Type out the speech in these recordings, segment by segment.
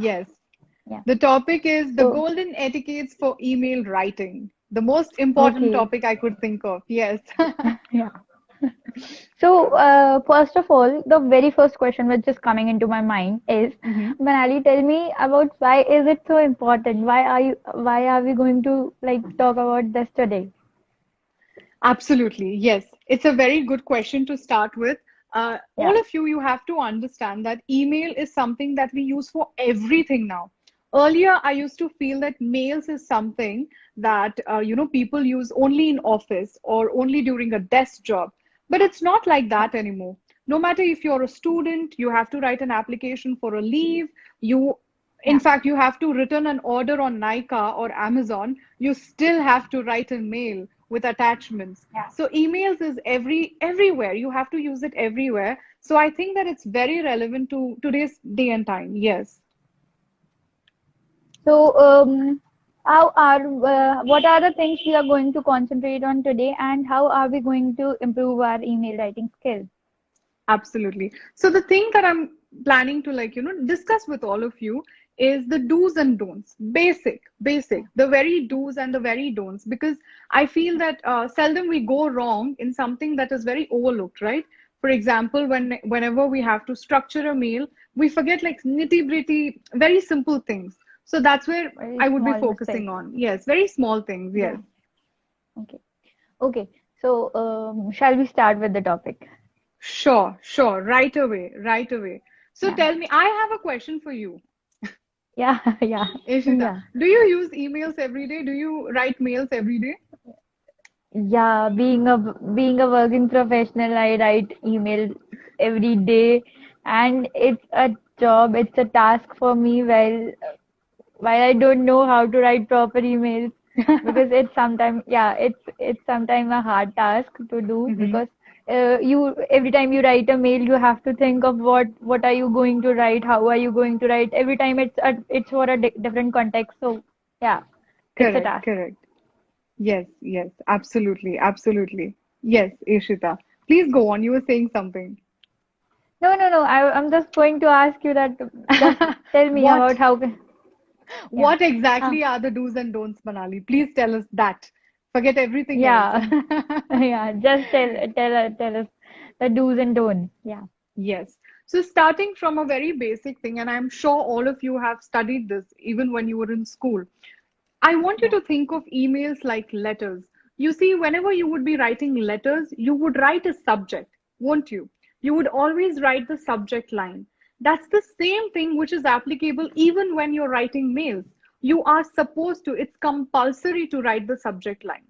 Yes. Yeah. The topic is the So, golden etiquettes for email writing. The most important okay. topic I could think of. Yes. Yeah. So, first of all, the very first question which is coming into my mind is, Mhm. Manali, tell me about why is it so important? Why are we going to like talk about this today? Absolutely. Yes. It's a very good question to start with. Yeah. All of you, you have to understand that email is something that we use for everything now. Earlier, I used to feel that mails is something that, people use only in office or only during a desk job. But it's not like that anymore. No matter if you're a student, you have to write an application for a leave. In Yeah. fact, you have to return an order on Nika or Amazon. You still have to write a mail with attachments. Yeah. So emails is everywhere. You have to use it everywhere. So I think that it's very relevant to today's day and time. Yes. So, what are the things we are going to concentrate on today, and how are we going to improve our email writing skills? Absolutely. So the thing that I'm planning to discuss with all of you is the do's and don'ts. Basic, the very do's and the very don'ts. Because I feel that seldom we go wrong in something that is very overlooked, right? For example, whenever we have to structure a mail, we forget like nitty-gritty, very simple things. So that's where Very I would be small focusing mistakes. on. Yes, very small things. Yes. Yeah. Okay. Okay. So, shall we start with the topic? Sure. Right away, right away. So Yeah. tell me, I have a question for you. Yeah. Yeah. Ishita, Yeah. do you use emails every day? Do you write mails every day? Yeah. Being a working professional, I write email every day, and it's a job. It's a task for me. While I don't know how to write proper emails because it's sometimes yeah it's sometimes a hard task to do Hmm. because you every time you write a mail you have to think of what are you going to write, how are you going to write, every time it's for a different context, so yeah, it's a Correct, task. correct. Yes, absolutely. Yes, Ishita. Please go on. You were saying something. No, I'm just going to ask you that, just tell me What about how yeah. what Huh. exactly are the do's and don'ts, Manali? Please tell us that. Forget everything else. Yeah. Yeah, just tell us the do's and don'ts. Yeah. Yes. So starting from a very basic thing, and I'm sure all of you have studied this even when you were in school. I want you Yeah. to think of emails like letters. You see, whenever you would be writing letters, you would write a subject, won't you? You would always write the subject line. That's the same thing which is applicable even when you're writing mails. You are supposed to, it's compulsory to write the subject line.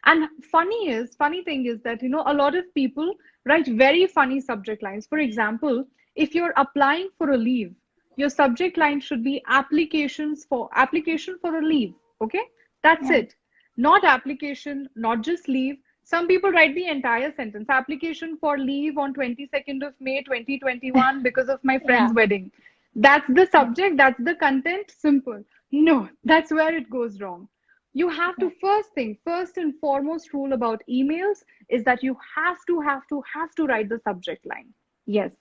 And funny thing is that, a lot of people write very funny subject lines. For example, if you're applying for a leave, your subject line should be application for a leave. Okay? That's Yeah. it. Not application, not just leave. Some people write the entire sentence. Application for leave on 22nd of May 2021 because of my Yeah. friend's wedding. That's the Yeah. subject, that's the content, simple. No, that's where it goes wrong. You have to Yeah. first and foremost rule about emails is that you have to write the subject line. Yes.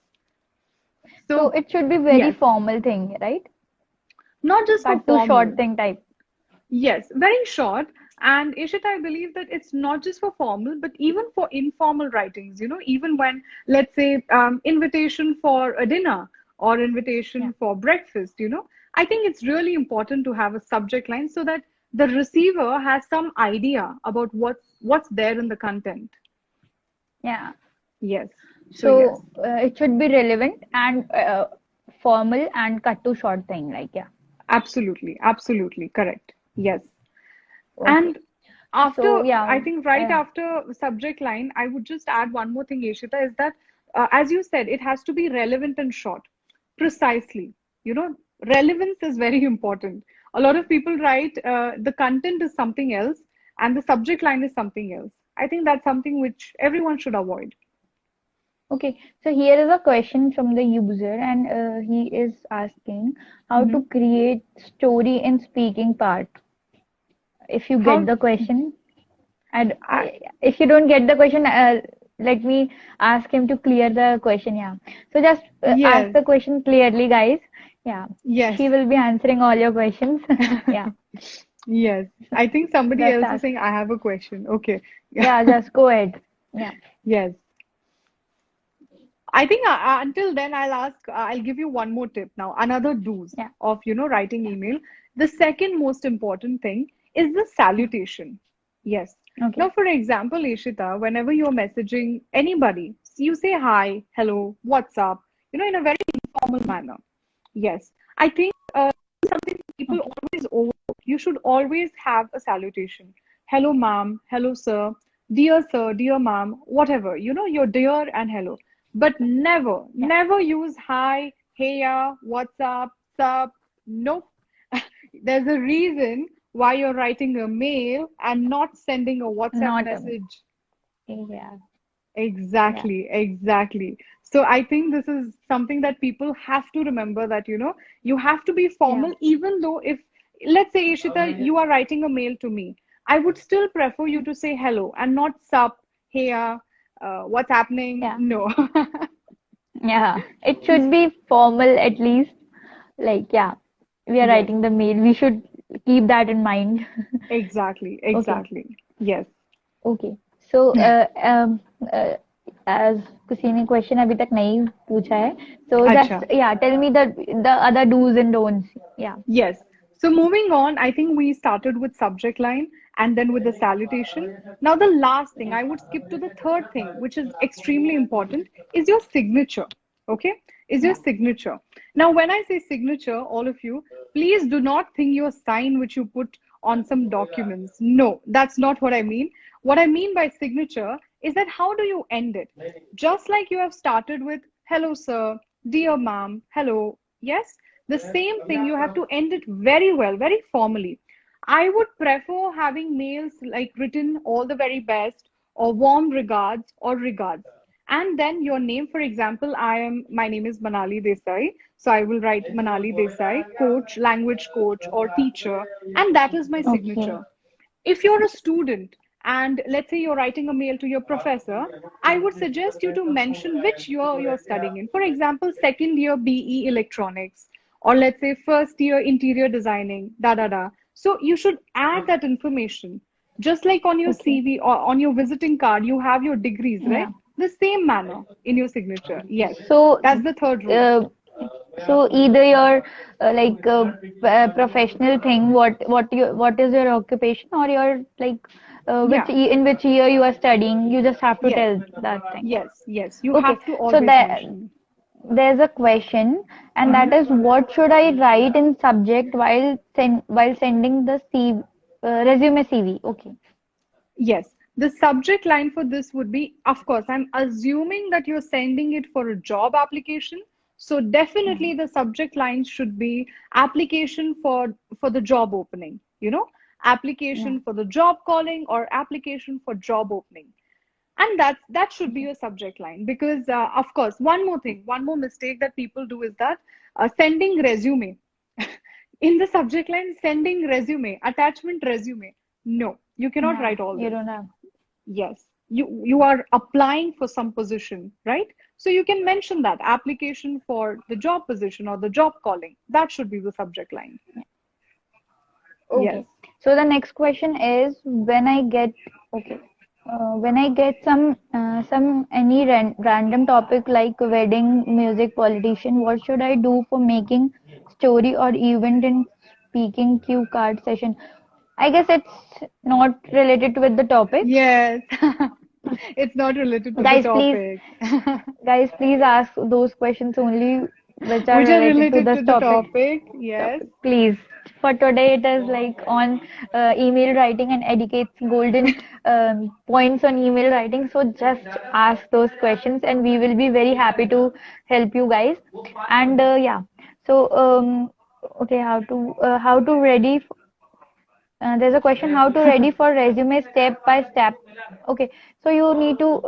So So, it should be very yes, formal thing, right? not just for Cut to short formal. thing type. Yes, very short. And Ishita, I believe that it's not just for formal, but even for informal writings, even when, let's say, invitation for a dinner or Yeah. invitation for breakfast, I think it's really important to have a subject line so that the receiver has some idea about what's there in the content. Yeah. Yes. So yes, So it should be relevant and formal and cut to short thing, like yeah. absolutely correct. Yes. Okay. And after, So yeah. I think right Uh, after subject line, I would just add one more thing, Ishita, is that, as you said, it has to be relevant and short. Precisely. Relevance is very important. A lot of people write the content is something else and the subject line is something else. I think that's something which everyone should avoid. okay. So here is a question from the user, and he is asking how to Hmm. create story in speaking part. If you get How, the question, and I, if you don't get the question, let me ask him to clear the question. Yeah. So just ask yes, the question clearly, guys. Yeah. Yes. She will be answering all your questions. Yeah. Yes. I think somebody Just else is ask. saying, I have a question. Okay. Yeah. Yeah, just go ahead. Yeah. Yes. I think until then, I'll give you one more tip now. Another do's Yeah. of, writing Yeah. email. The second most important thing is the salutation. Yes. Okay. Now, for example, Ishita, whenever you're messaging anybody, you say hi, hello, what's up, in a very informal manner. Yes. I think something people Okay. always overlook. You should always have a salutation. Hello, ma'am. Hello, sir, dear ma'am, whatever. Your dear and hello. But never, Yeah. never use hi, heya, what's up, sup. Nope. There's a reason why you're writing a mail and not sending a WhatsApp Not message. yeah. Yeah. Exactly, exactly. So I think this is something that people have to remember that, you have to be Yeah. formal, even though if, let's say, Ishita, you are writing a mail to me, I would still prefer you to say hello and not sup, hey, what's happening? Yeah. No. Yeah. It should be formal at least. Like, yeah, we are Yes, writing the mail. We should keep that in mind. exactly, Okay. exactly. Yes. Okay. So, uh, as किसी ने question अभी तक नहीं पूछा है. So just, Acha. yeah, tell me the other do's and don'ts. Yeah. Yes. So moving on, I think we started with subject line and then with the salutation. Now, the last thing, I would skip to the third thing, which is extremely important, is your signature. Okay? Is your Yeah. signature. Now, when I say signature, all of you, please do not think your sign which you put on some documents. No, that's not what I mean. What I mean by signature is that how do you end it? Just like you have started with, hello, sir, dear ma'am, hello. Yes? The same thing, you have to end it very well, very formally. I would prefer having mails like written all the very best or warm regards or regards. And then your name, for example, my name is Manali Desai. So I will write Manali Desai, coach, language coach, or teacher, and that is my Okay. signature. If you're a student and let's say you're writing a mail to your professor, I would suggest you to mention which year you're studying in. For example, second year BE electronics, or let's say first year interior designing, da da da. So you should add that information. Just like on your Okay. CV or on your visiting card, you have your degrees, right? Yeah. The same manner in your signature. Yes, So, that's the third rule. uh, so either your like professional thing, what is your occupation, or your like Yeah, in which year you are studying, you just have to yes, tell that thing. yes. You Okay. have to So always that mention. there's a question, and that Mhm. is, what should I write in subject while sending the resume CV? Okay. Yes, the subject line for this would be, of course, I'm assuming that you're sending it for a job application. So Yeah. definitely the subject line should be application for the job opening, Yeah. application for the job calling or application for job opening. And that should be Okay. your subject line because of course, one more mistake that people do is that sending resume in the subject line, sending resume, attachment resume. No, you cannot Yeah. write all You this. don't have. Yes, you are applying for some position, right? So you can mention that application for the job position or the job calling. That should be the subject line. Yes. Okay. So the next question is, okay, when I get some any random topic like wedding, music, politician, what should I do for making story or event in speaking cue card session? I guess it's not related with the topic. Yes. It's not related to the Guys, please, topic. guys, please ask those questions only which are Which are related to related this to the topic. topic. Yes. Please. For today, it is like on email writing and etiquette, golden points on email writing. So just ask those questions, and we will be very happy to help you guys. And yeah, so okay, how to ready there's a question, how to ready for resume step by step. Okay, so you need to,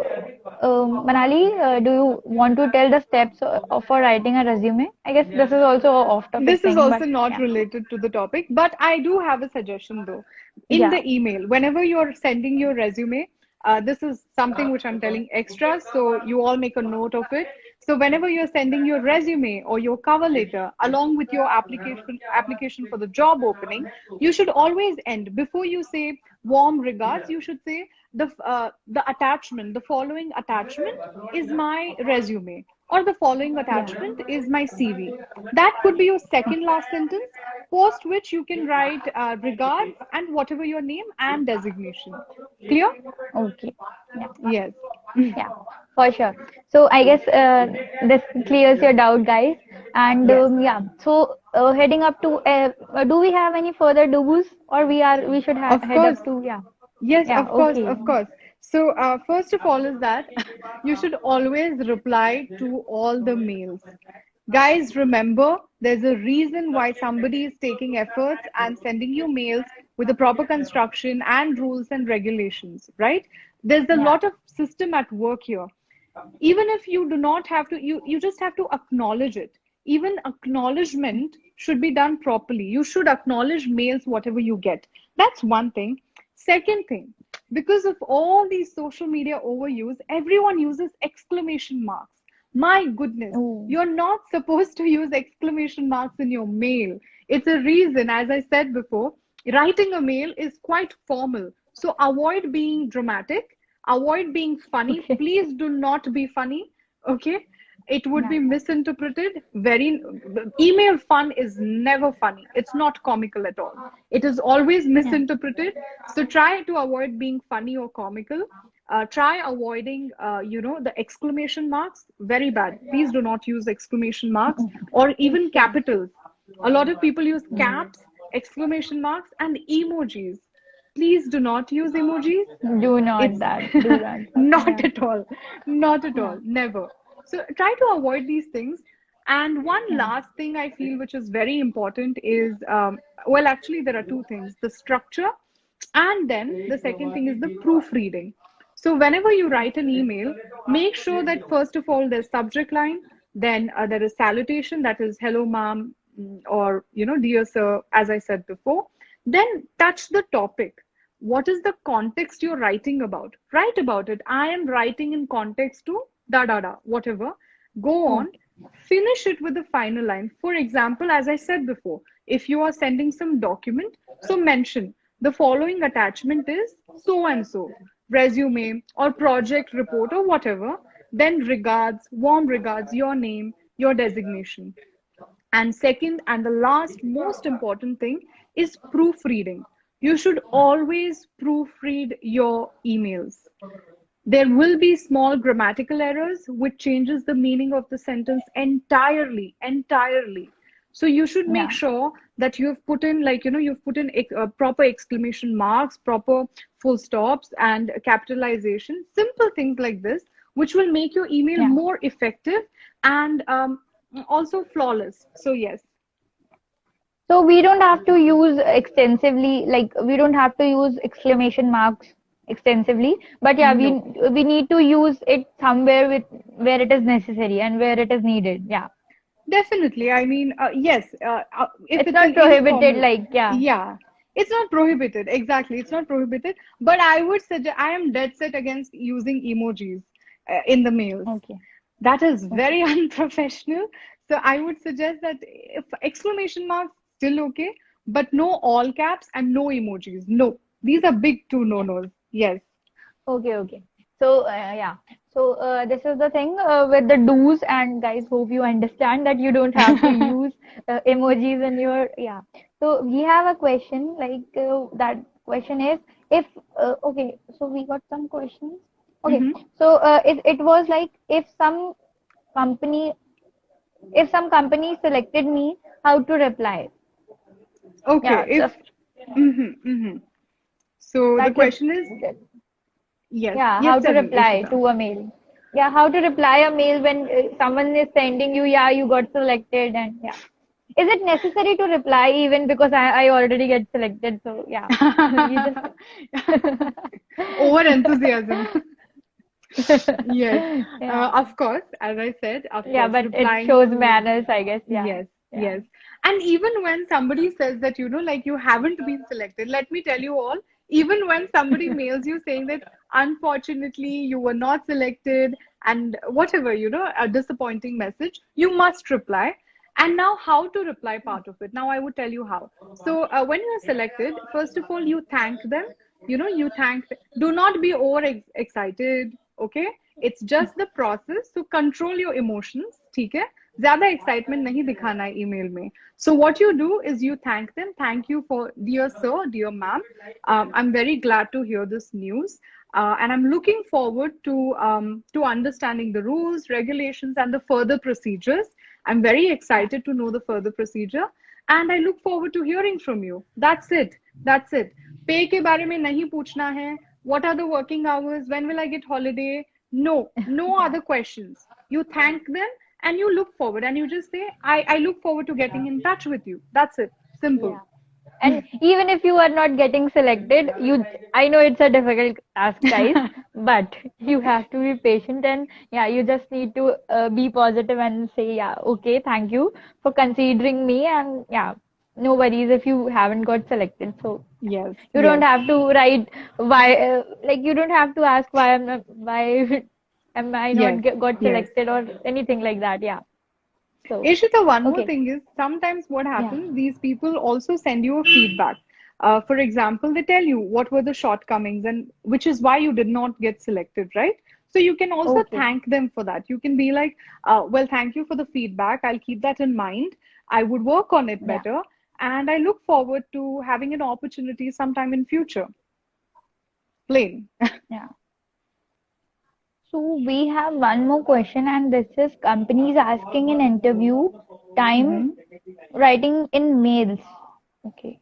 Manali, do you want to tell the steps for writing a resume? I guess this is also a off-topic This is thing, but also not yeah, related to the topic, but I do have a suggestion though. In yeah, the email, whenever you're sending your resume, this is something which I'm telling extras, so you all make a note of it. So whenever you're sending your resume or your cover letter along with your application for the job opening, you should always end before you say warm regards. You should say the attachment, the following attachment is my resume, or the following Yeah. attachment is my CV. That could be your second last sentence, post which you can write regards and whatever your name and designation. Clear? Okay. Yeah. Yes. Yeah, for sure. So I guess this clears your doubt, guys. And Yes. yeah, so heading up to, do we have any further do's, or we should ha Of head course. up to, yeah, Yes, yeah, of course, okay, of course. So, first of all, is that you should always reply to all the mails. Guys, remember, there's a reason why somebody is taking efforts and sending you mails with the proper construction and rules and regulations, right? There's a yeah, lot of system at work here. Even if you do not have to, you just have to acknowledge it. Even acknowledgement should be done properly. You should acknowledge mails whatever you get. That's one thing. Second thing, because of all these social media overuse, everyone uses exclamation marks. My goodness, oh, you're not supposed to use exclamation marks in your mail. It's a reason, as I said before, writing a mail is quite formal. So avoid being dramatic, avoid being funny. okay, Please do not be funny. Okay? It would yeah, be misinterpreted. Very email fun is never funny. It's not comical at all. It is always yeah, misinterpreted. So try to avoid being funny or comical. Try avoiding, the exclamation marks. Very bad. Please do not use exclamation marks or even sure. capitals. A lot of people use Mm. caps, exclamation marks, and emojis. Please do not use emojis. Do not It's that, do that. not Yeah, at all, not at yeah, all, never. So try to avoid these things. And one yeah, last thing I feel which is very important is, well, actually, there are two things: the structure, and then the second thing is the proofreading. So whenever you write an email, make sure that first of all there's subject line, then there is salutation, that is hello, ma'am, or dear sir, as I said before. Then touch the topic. What is the context you're writing about? Write about it. I am writing in context to da da da, whatever. Go on, okay, finish it with the final line. For example, as I said before, if you are sending some document, so mention the following attachment is so and so, resume or project report or whatever. Then regards, warm regards, your name, your designation. And second, and the last most important thing is proofreading. You should always proofread your emails. There will be small grammatical errors which changes the meaning of the sentence entirely, entirely. So you should make yeah, sure that you've put in, you've put in proper exclamation marks, proper full stops, and capitalization, simple things like this, which will make your email yeah. more effective and also flawless. So yes. So we don't have to use extensively, like we don't have to use exclamation marks extensively, but yeah, No. we need to use it somewhere with where it is necessary and where it is needed. Yeah, Definitely. I mean, yes, if it's it's not an prohibited. informal, Like yeah, yeah, it's not prohibited. Exactly. It's not prohibited. But I would suggest, I am dead set against using emojis in the mails. okay, That is okay, very unprofessional. So I would suggest that if exclamation marks, still okay, but no all caps and no emojis. No, these are big two yeah. no-nos. Yes. Okay, okay. So, yeah. So, this is the thing with the do's, and guys, hope you understand that you don't have to use emojis in your, yeah. So, we have a question, like that question is if, okay, so we got some questions. Okay, Hmm. so it was like company, if some company selected me, how to reply? Okay. Yeah, If, just so the that rep question is, yes, Yeah, yes, how to tell me, reply Ishita. to a mail. Yeah, how to reply a mail when someone is sending you, yeah, you got selected, and yeah. Is it necessary to reply even because I already get selected? So yeah, you just Over enthusiasm. Yes, yeah, of course, as I said, of yeah, course, but it replying shows to, manners, I guess. Yeah, yes, yeah, yes. And even when somebody says that, like you haven't been selected, let me tell you all, Even when somebody mails you saying that unfortunately you were not selected and whatever, a disappointing message, you must reply. And now, how to reply part of it. Now, I would tell you how. So, when you are selected, first of all, you thank them. You thank. Do not be over excited. Okay, it's just the process. So, control your emotions. ठीक है? ज़्यादा excitement नहीं दिखाना है email में. So, what you do is you thank them. Thank you for dear sir, dear ma'am. I'm very glad to hear this news. And I'm looking forward to understanding the rules, regulations, and the further procedures. I'm very excited to know the further procedure, and I look forward to hearing from you. That's it. That's it. Pay के बारे में नहीं पूछना है. What are the working hours? When will I get holiday? No, no Yeah. other questions. You thank them and you look forward, and you just say, I look forward to getting in touch with you. That's it. Simple. Yeah. And even if you are not getting selected, I know it's a difficult task, guys, but you have to be patient and yeah, you just need to be positive and say, yeah, okay, thank you for considering me, and yeah, no worries if you haven't got selected. So Yes, you don't yes, have to write why, like you don't have to ask why why am I not yes, got yes. selected or anything like that. Yeah. So Ishita, one more okay. thing is sometimes what Yeah. happens, these people also send you a feedback. For example, they tell you what were the shortcomings and which is why you did not get selected, right? So you can also Okay. thank them for that. You can be like, well, thank you for the feedback. I'll keep that in mind. I would work on it Yeah. better. And I look forward to having an opportunity sometime in future. Plain. Yeah. So we have one more question, and this is companies asking in interview time Hmm. writing in mails. Okay,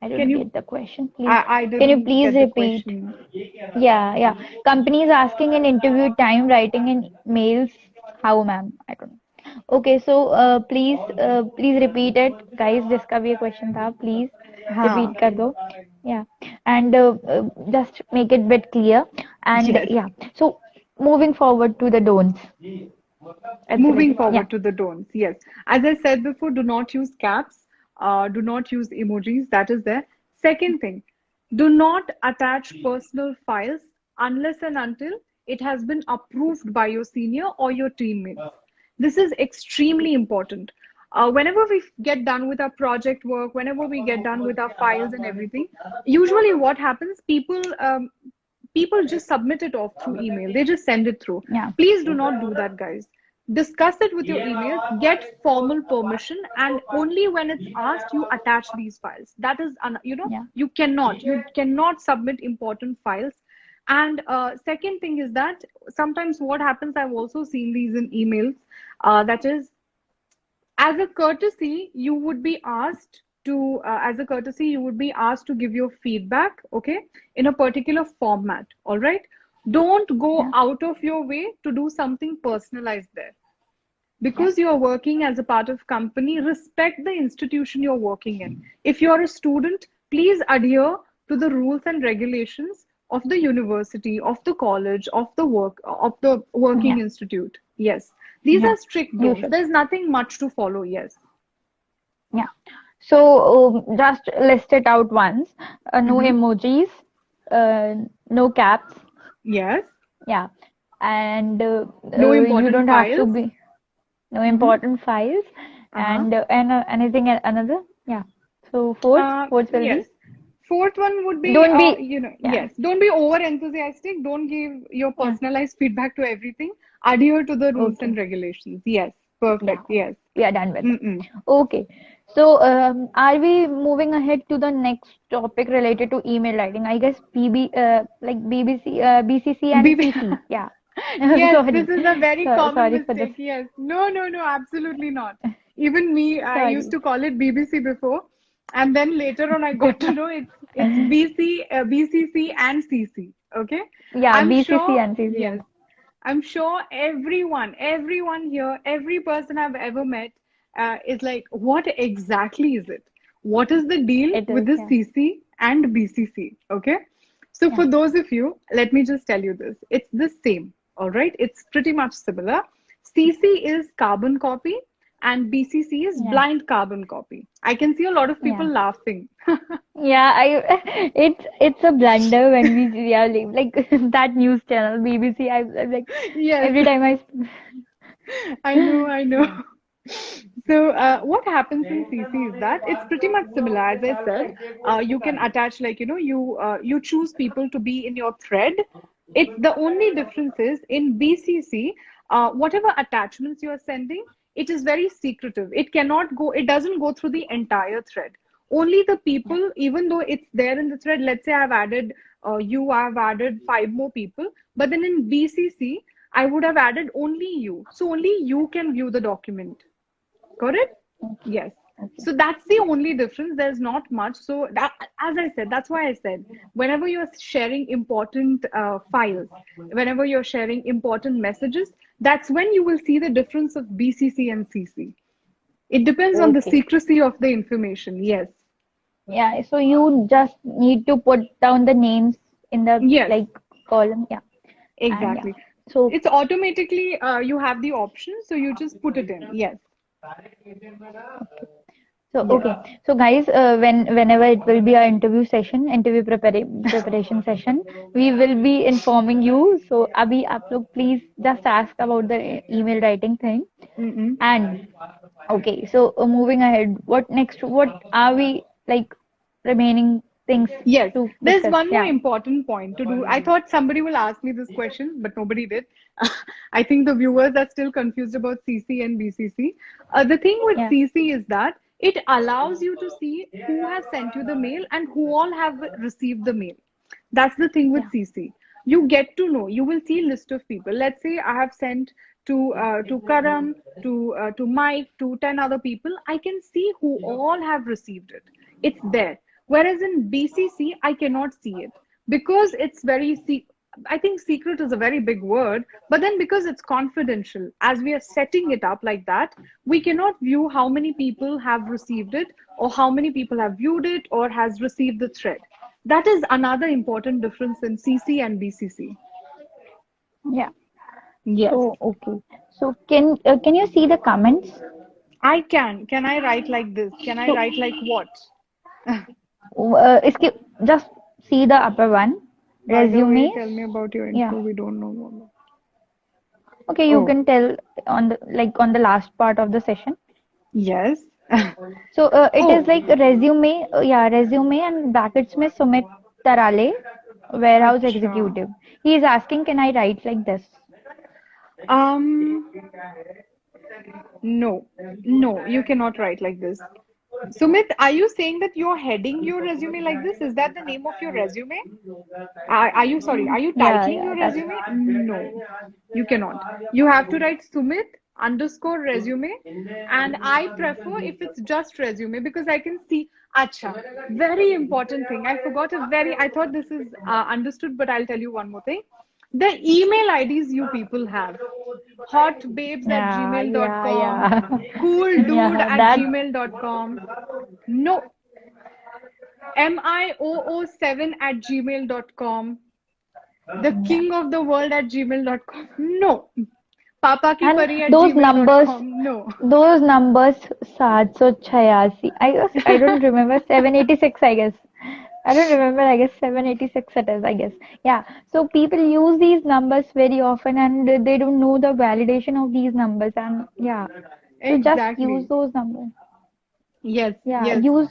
I Can didn't you? get the question. Please, I can you didn't please get the repeat? question. Yeah, yeah. Companies asking in interview time writing in mails. How, ma'am? I don't know. Okay, so please repeat it, guys. जिसका भी ये question था, please repeat हाँ. कर दो. Yeah, and just make it bit clear. And Yes. yeah, so moving forward to the don'ts. Moving Absolutely. Yeah, forward to the don'ts, yes. As I said before, do not use caps, do not use emojis, that is there. Second thing, do not attach personal files unless and until it has been approved by your senior or your teammates. This is extremely important. Whenever we get done with our project work, whenever we get done with our files and everything, usually what happens, people just submit it off through email. They just send it through. yeah, Please do not do that, guys. Discuss it with your emails, get formal permission, and only when it's asked, you attach these files. That is, yeah, you cannot submit important files. And second thing is that sometimes what happens, I've also seen these in emails, that is, as a courtesy, you would be asked to give your feedback, okay, in a particular format. All right. Don't go yeah, out of your way to do something personalized there. yeah, Because you're working as a part of company, respect the institution you're working in. If you're a student, please adhere to the rules and regulations of the university, of the college, of the working yeah, institute. Yes, these yeah. are strict You don'ts. should. There's nothing much to follow. Yes. Yeah. So just list it out once. No Mm-hmm. emojis, no caps. Yes. Yeah. And No you important don't have to files. be no Mm-hmm. important files. Uh-huh. And anything another. Yeah. So fourth will Yes. be Fourth one would be, don't be. Yeah. yes, don't be over enthusiastic. Don't give your Yeah. personalized feedback to everything. Adhere to the rules and Okay. regulations. Yes. Yeah. Perfect. Yes. We are done with that. Mm-mm. Okay. So, are we moving ahead to the next topic related to email writing? I guess like BBC, BCC and BB. CC. Yeah. Yes, this Sorry. is a very common Sorry for this. mistake. Yes. No, no, no, absolutely not. Even me, I used Sorry. to call it BBC before, and then later on I got to know it's BC, BCC and CC. Okay. Yeah, I'm BCC sure, and CC. Yeah. yes. I'm sure everyone here, every person I've ever met, is like, what exactly is it? What is the deal It with is. the Yeah. CC and BCC? Okay. So Yeah. for those of you, let me just tell you this. It's the same. All right. It's pretty much similar. CC is carbon copy and BCC is Yeah. blind carbon copy. I can see a lot of people Yeah. laughing. Yeah, it's a blunder when we are like that news channel BBC. I'm like Yes, every time I I know. So what happens in CC is that it's pretty much similar. As I said, you can attach like you choose people to be in your thread. It's the only difference is in BCC, whatever attachments you are sending, it is very secretive. It cannot go. It doesn't go through the entire thread. Only the people, even though it's there in the thread. Let's say I've added five more people, but then in BCC, I would have added only you. So only you can view the document. Correct? okay, Yes. okay. So that's the only difference. There's not much. So that, as I said, that's why I said whenever you're sharing important files, whenever you're sharing important messages, that's when you will see the difference of BCC and CC. It depends on the Okay. secrecy of the information. Yes. Yeah, so you just need to put down the names in the Yes, like column. Yeah, and yeah. exactly. So It's automatically, you have the option, so you just put it in. Yes. So Yes. okay, so guys, whenever it will be our interview session, preparation session, we will be informing you. So अभी आप लोग please just ask about the email writing thing. Mm-mm. And okay, so moving ahead, what next? What are we like remaining things Yes, to there's discuss? one more Yeah, important point to do. I thought somebody will ask me this question, but nobody did. I think the viewers are still confused about CC and BCC. The thing with yeah, CC is that it allows you to see who has sent you the mail and who all have received the mail. That's the thing with yeah, CC. You get to know. You will see a list of people. Let's say I have sent to Karam, to Mike, to 10 other people. I can see who all have received it. It's there. Whereas in BCC, I cannot see it because it's very I think secret is a very big word, but then because it's confidential, as we are setting it up like that, we cannot view how many people have received it or how many people have viewed it or has received the thread. That is another important difference in CC and BCC. yeah. Yes, So okay, so can you see the comments? I can. Can I write like this? Can I So write like what? इसके just see the upper one, By the way, resumes. tell me about your Yeah. intro. We don't know. Okay, you Oh, can tell on the on the last part of the session. yes. So it is Oh, like resume, yeah, resume and brackets में Sumit Tarale, warehouse acha. executive. He is asking, can I write like this? Um, no, no, you cannot write like this. Sumit, are you saying that you're heading your resume like this? Is that the name of your resume? Are you, sorry, are you Yeah, titling yeah, your that's resume? No, you cannot. You have to write Sumit underscore resume. And I prefer if it's just resume because I can see. Acha, very important thing. I thought this is understood, but I'll tell you one more thing. The email IDs you people have hotbabes at yeah, gmail dot yeah, com, yeah, cooldude yeah. at That gmail dot com. No, MIOO7 at gmail dot com, the yeah. king of the world at gmail dot com. No, Papa ki And pari at those gmail dot numbers, com. No. those numbers 786. I guess I don't remember 786. I guess I don't remember. I guess 786 it is. I guess yeah. So people use these numbers very often, and they don't know the validation of these numbers. And yeah, so just use Exactly. those numbers. Yes, Yeah, yes. use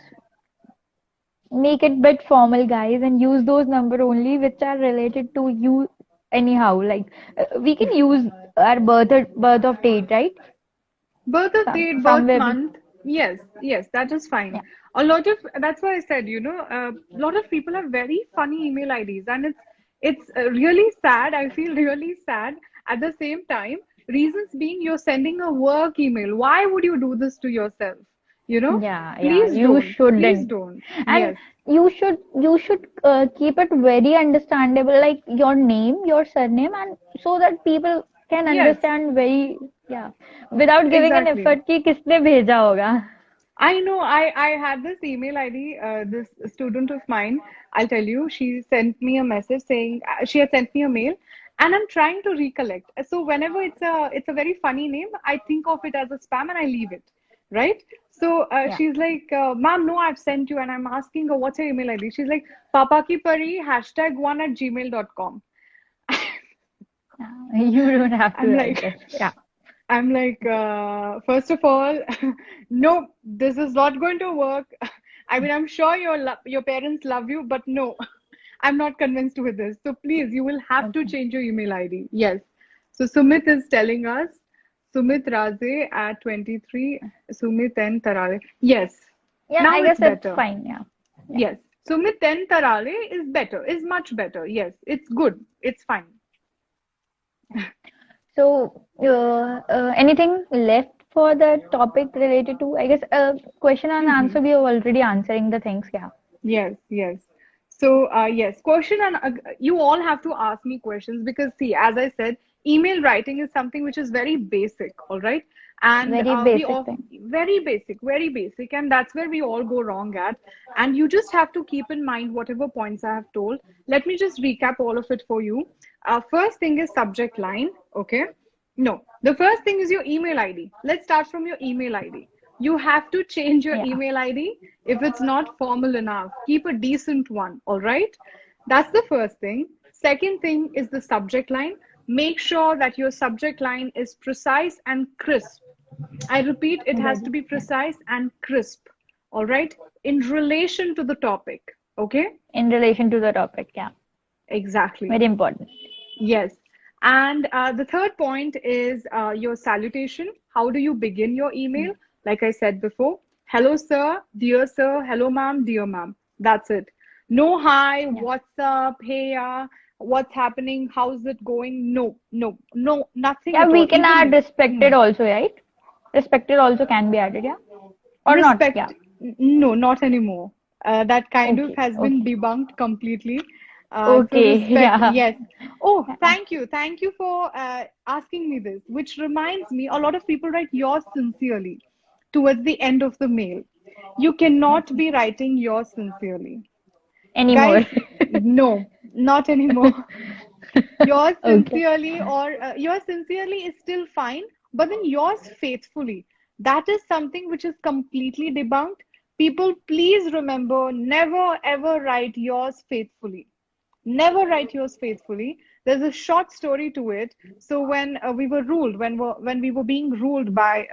make it bit formal, guys, and use those number only which are related to you anyhow. Like we can use our birth of date, right? Birth of date, birth Somewhere month. Yes, yes, that is fine. yeah. That's why I said, a lot of people have very funny email IDs, and it's really sad. I feel really sad at the same time. Reasons being, you're sending a work email. Why would you do this to yourself? You know, Yeah, yeah, please you don't. Please shouldn't. don't. And Yes, you should keep it very understandable, like your name, your surname, and so that people can yes, understand very yeah, without giving an exactly. effort कि किसने भेजा होगा. I know I had this email ID, this student of mine, I'll tell you, she sent me a message saying she had sent me a mail and I'm trying to recollect. So whenever it's a very funny name, I think of it as a spam and I leave it, right? So Yeah. she's like, ma'am, no, I've sent you. And I'm asking her, what's your email ID? She's like, papakipari #1 @gmail.com. You don't have to I'm write like, this. Yeah. I'm like, first of all, no, this is not going to work. I mean, I'm sure your parents love you, but no, I'm not convinced with this. So please, you will have to Okay. change your email ID. Yes. So Sumit is telling us, Sumit Raze at 23, Sumit N Tarare. Yes. Yeah, Now I it's guess it's better. fine. Yeah. Yeah. Yes. Sumit N Tarare is better, is much better. Yes. It's good. It's fine. So, anything left for the topic related to, I guess, question and answer, we are already answering the things. Yeah. Yes, yes. So, yes, question and you all have to ask me questions because, see, as I said, email writing is something which is very basic, all right? And Very we basic all thing. very basic, and that's where we all go wrong at. And you just have to keep in mind whatever points I have told. Let me just recap all of it for you. First thing is subject line, okay? No, the first thing is your email ID. Let's start from your email ID. You have to change your Yeah. email ID if it's not formal enough. Keep a decent one, all right? That's the first thing. Second thing is the subject line. Make sure that your subject line is precise and crisp. I repeat, it has to Very. be Yeah. precise and crisp, all right? In relation to the topic, okay? In relation to the topic. Yeah. Exactly. Very important. Yes. And the third point is your salutation. How do you begin your email? Like I said before, hello, sir, hello, ma'am, dear ma'am. That's it. No hi, Yeah. what's up, hey, what's happening, how's it going? No, no, no, nothing Yeah, at all. we can add Even respected also, right? Respected also can be added, yeah? Or not? Yeah. respect, no, not anymore. That kind of Okay. has been Okay. debunked completely. So Okay. respect, Yeah. yes. Oh, Yeah. thank you. Thank you for asking me this, which reminds me, a lot of people write yours sincerely towards the end of the mail. You cannot be writing yours sincerely. Anymore. Guys, no, not anymore. Yours Okay. sincerely or yours sincerely is still fine, but then yours faithfully. That is something which is completely debunked. People, please remember, never ever write yours faithfully. Never write yours faithfully. There's a short story to it. So when we were ruled, when we were being ruled by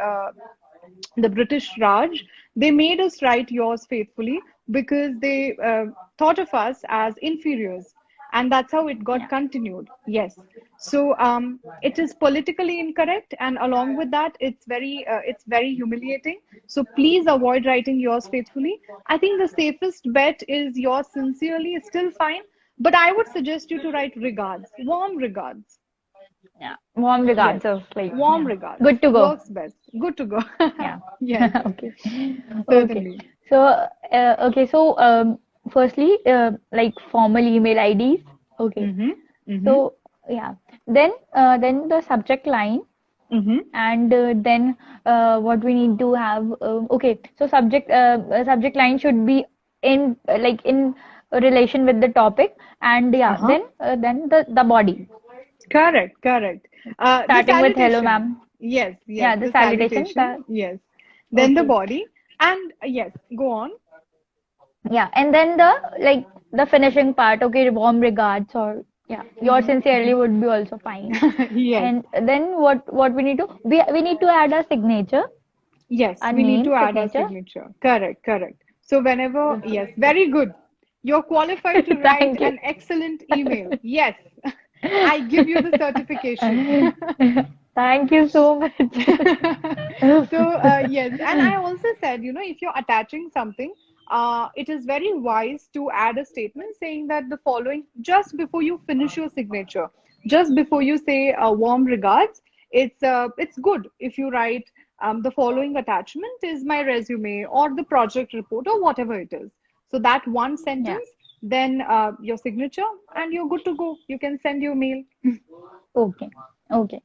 the British Raj, they made us write yours faithfully because they thought of us as inferiors. And that's how it got Yeah. continued. Yes. So it is politically incorrect, and along with that, it's very humiliating. So please avoid writing yours faithfully. I think the safest bet is yours sincerely is still fine, but I would suggest you to write regards, warm regards. Yeah. Warm Yes, regards of like, warm yeah. regards Good to go. works best. Good to go. Yeah. Yes, Okay. Okay. certainly. So, firstly, like formal email IDs. Okay. Mm-hmm. Mm-hmm. So, yeah. Then the subject line, Mm-hmm. and then what we need to have. Okay. So subject line should be in like in relation with the topic, and yeah. Uh-huh. Then the body, Correct, correct. The starting with hello, salutation. ma'am. Yes, yes, Yeah, the the salutation. salutation. Yes. Then the Okay. body. And yes, go on. Yeah, and then the finishing part, okay, warm regards, or yeah, yours Mm-hmm. sincerely would be also fine. Yes. And then what we need to add our signature, Yes, our we need name to add our signature. signature. Correct, correct. So whenever, Okay. yes, very good. You're qualified to write Thank you. an excellent email. Yes, I give you the certification. Thank you so much. So, yes, and I also said, if you're attaching something, it is very wise to add a statement saying that the following just before you finish your signature, just before you say warm regards, it's good if you write the following attachment is my resume or the project report or whatever it is. So that one Yeah. sentence, then your signature, and you're good to go. You can send your mail. Okay. Okay.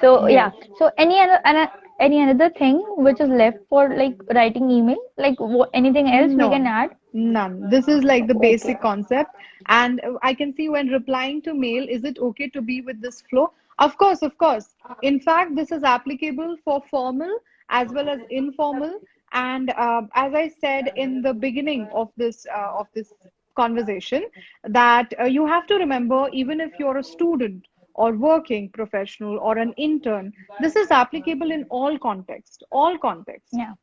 So Yes. yeah. So any another thing which is left for like writing email, like anything else we can No, add? none. This is like the Okay. basic concept. And I can see when replying to mail, is it okay to be with this flow? Of course, of course. In fact, this is applicable for formal as well as informal. And as I said in the beginning of this conversation, that you have to remember, even if you're a student or working professional or an intern, this is applicable in all context, all context. Yeah.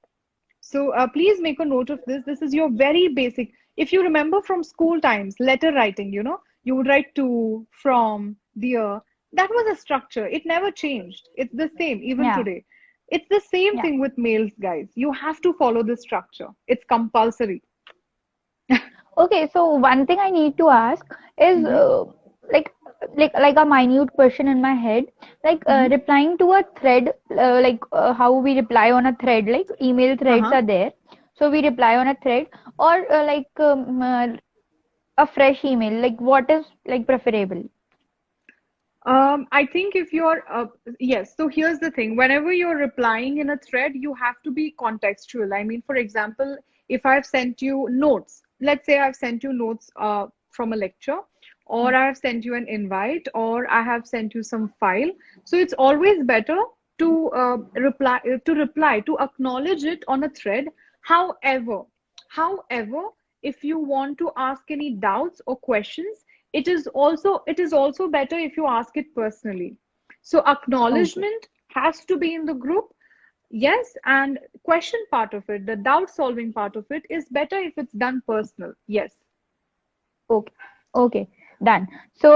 So please make a note of this. This is your very basic. If you remember from school times, letter writing, you would write to, from, dear. That was a structure. It never changed. It's the same even Yeah. today. It's the same Yeah. thing with mails, guys. You have to follow this structure. It's compulsory. Okay, so one thing I need to ask is Hmm. like like a minute question in my head, like Hmm. replying to a thread, how we reply on a thread, like email threads Uh-huh. are there, so we reply on a thread, or a fresh email. Like what is like preferable? I think if you're, yes, so here's the thing. Whenever you're replying in a thread, you have to be contextual. I mean, for example, if I've sent you notes, let's say I've sent you notes from a lecture, or I have sent you an invite, or I have sent you some file. So it's always better to acknowledge it on a thread. However, however, if you want to ask any doubts or questions, it is also better if you ask it personally. So Okay. acknowledgement has to be in the group, yes, and question part of it, the doubt solving part of it, is better if it's done personal. Yes. Okay. Okay. Done. So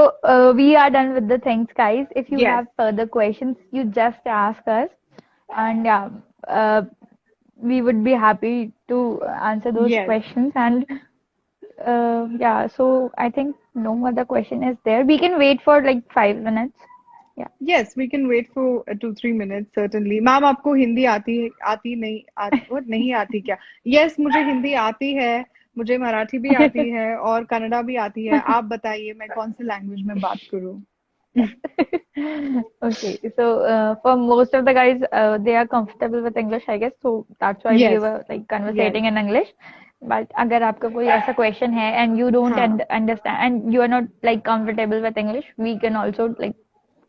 we are done with the things, guys. If you Yes. have further questions, you just ask us, and yeah, uh, we would be happy to answer those Yes. questions. And yeah, so I think no other question is there. We can wait for like 5 minutes. Yeah. Yes, we can wait for 2-3 minutes certainly. Ma'am आपको हिंदी आती नहीं वो नहीं आती क्या? Yes, मुझे हिंदी आती है, मुझे मराठी भी आती है और कन्नड़ा भी आती है. आप बताइए मैं कौन सी लैंग्वेज में बात करूं? Okay, so for most of the guys, they are comfortable with English, I guess. So that's why we Yes. were like Yes. conversating in English. But अगर आपका कोई ऐसा question है and you don't हाँ. understand and you are not like comfortable with English, we can also like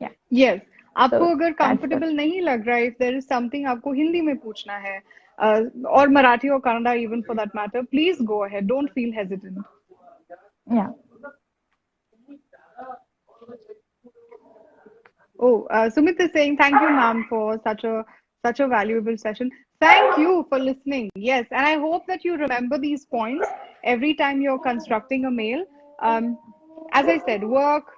yeah. Yes, आपको So अगर that's what. Comfortable नहीं लग रहा है, इफ देयर इज समथिंग आपको हिंदी में पूछना है, और मराठी और Kannada even for that matter, please go ahead, don't feel hesitant. Yeah. Oh, Sumit is saying thank you, ma'am, for such a valuable session. Thank you for listening. Yes, and I hope that you remember these points every time you're constructing a mail. Um, as I said, work,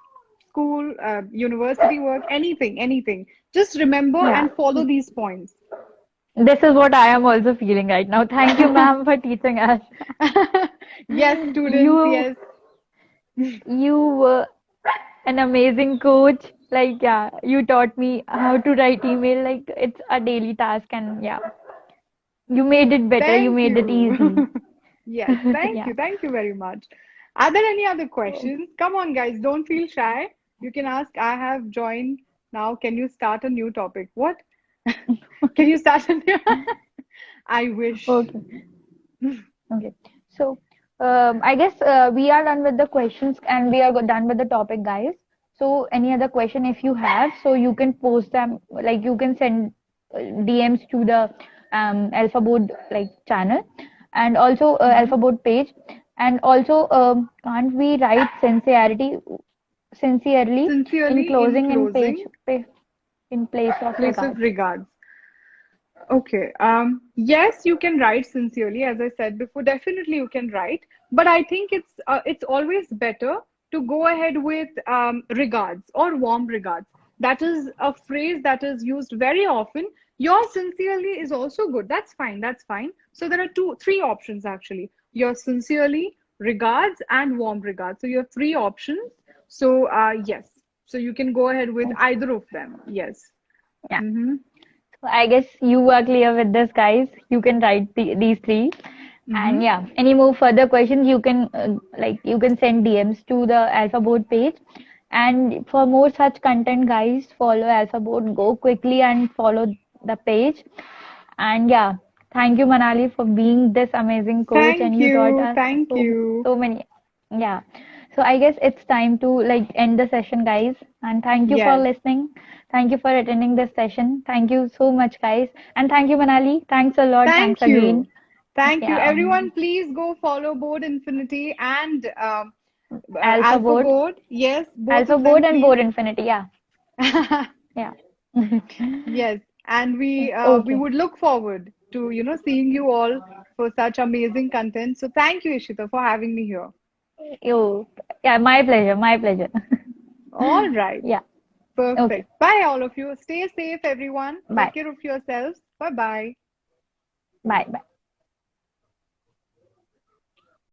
school, university work, anything, anything. Just remember Yeah. and follow these points. This is what I am also feeling right now. Thank you, ma'am, for teaching us. Yes, students, You yes. you were an amazing coach. Like, yeah, you taught me how to write email. Like, it's a daily task, and yeah, you made it better. You Thank made it easy. you. Yes, thank Yeah. you. Thank you very much. Are there any other questions? Come on, guys, don't feel shy. You can ask. I have joined now. Can you start a new topic? What? Can you start a new? I wish. Okay. Okay. So, I guess we are done with the questions and we are done with the topic, guys. So, any other question if you have, so you can post them, like you can send DMs to the Alpha Board like channel and also Alpha Mhm. Board page. And also, can't we write sincerely in Sincerely, in closing in page closing, in place of place of regards? regards. Okay. Yes, you can write sincerely, as I said before. Definitely, you can write, but I think it's always better to go ahead with regards or warm regards. That is a phrase that is used very often. Your sincerely is also good. That's fine. That's fine. So there are three options actually. Your sincerely, regards, and warm regards. So you have three options. So yes. So you can go ahead with Okay. either of them. Yes. Yeah. Mm-hmm. So I guess you are clear with this, guys. You can write these three. Mm-hmm. And yeah, any more further questions, you can you can send DMs to the Alpha Board page. And for more such content, guys, follow Alpha Board. Go quickly and follow the page. And yeah, thank you, Manali, for being this amazing coach. And Thank you taught you. us Thank you. so many. Yeah. So I guess it's time to like end the session, guys. And thank you for Yes. listening. Thank you for attending this session. Thank you so much, guys. And thank you, Manali. Thanks a lot. Thanks Thank again. you. Thank you. Yeah. Everyone, please go follow Board Infinity and Alpha Alpha Board, Board. Yes, both Alpha of them, Board and please. Board Infinity. Yeah. Yeah. Yes, and we Okay. would look forward to, seeing you all for such amazing content. So thank you, Ishita, for having me here. You. Yeah, my pleasure. My pleasure. All right. Yeah. Okay. Perfect. Bye, all of you. Stay safe, everyone. Take Bye. care of yourselves. Bye bye. Bye. Bye.